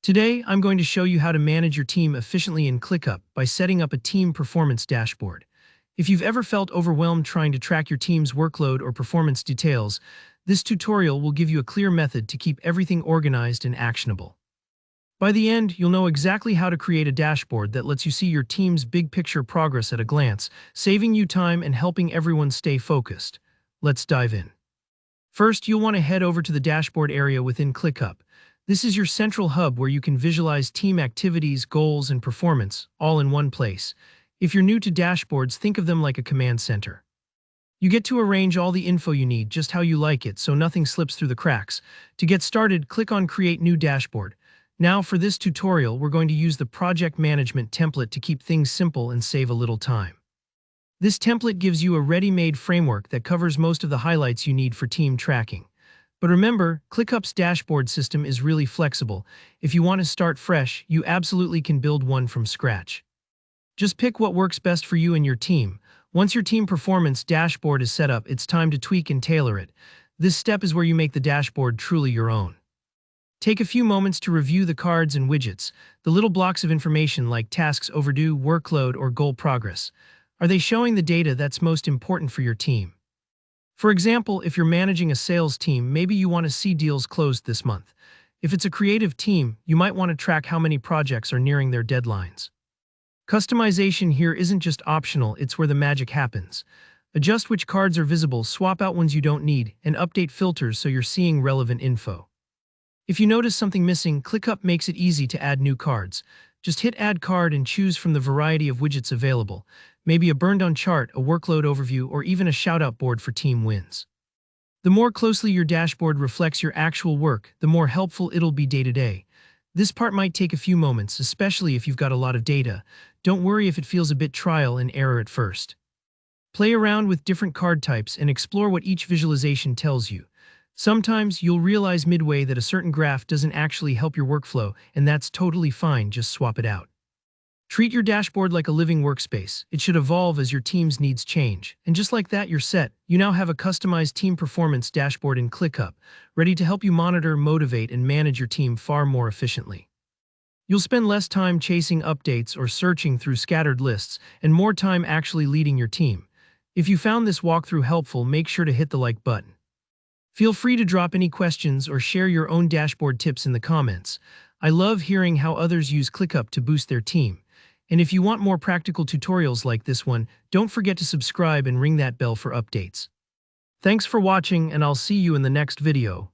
Today, I'm going to show you how to manage your team efficiently in Clickup by setting up a team performance dashboard. If you've ever felt overwhelmed trying to track your team's workload or performance details, this tutorial will give you a clear method to keep everything organized and actionable. By the end, you'll know exactly how to create a dashboard that lets you see your team's big picture progress at a glance, saving you time and helping everyone stay focused. Let's dive in. First, you'll want to head over to the dashboard area within Clickup. This is your central hub where you can visualize team activities, goals, and performance, all in one place. If you're new to dashboards, think of them like a command center. You get to arrange all the info you need just how you like it so nothing slips through the cracks. To get started, click on Create New Dashboard. Now, for this tutorial, we're going to use the project management template to keep things simple and save a little time. This template gives you a ready-made framework that covers most of the highlights you need for team tracking. But remember, Clickup's dashboard system is really flexible. If you want to start fresh, you absolutely can build one from scratch. Just pick what works best for you and your team. Once your team performance dashboard is set up, it's time to tweak and tailor it. This step is where you make the dashboard truly your own. Take a few moments to review the cards and widgets, the little blocks of information like tasks overdue, workload, or goal progress. Are they showing the data that's most important for your team? For example, if you're managing a sales team, maybe you want to see deals closed this month. If it's a creative team, you might want to track how many projects are nearing their deadlines. Customization here isn't just optional, it's where the magic happens. Adjust which cards are visible, swap out ones you don't need, and update filters so you're seeing relevant info. If you notice something missing, ClickUp makes it easy to add new cards. Just hit Add Card and choose from the variety of widgets available. Maybe a burned-on chart, a workload overview, or even a shout-out board for team wins. The more closely your dashboard reflects your actual work, the more helpful it'll be day to day. This part might take a few moments, especially if you've got a lot of data. Don't worry if it feels a bit trial and error at first. Play around with different card types and explore what each visualization tells you. Sometimes you'll realize midway that a certain graph doesn't actually help your workflow, and that's totally fine, just swap it out. Treat your dashboard like a living workspace. It should evolve as your team's needs change. And just like that, you're set. You now have a customized team performance dashboard in ClickUp, ready to help you monitor, motivate, and manage your team far more efficiently. You'll spend less time chasing updates or searching through scattered lists, and more time actually leading your team. If you found this walkthrough helpful, make sure to hit the like button. Feel free to drop any questions or share your own dashboard tips in the comments. I love hearing how others use ClickUp to boost their team. And if you want more practical tutorials like this one, don't forget to subscribe and ring that bell for updates. Thanks for watching, and I'll see you in the next video.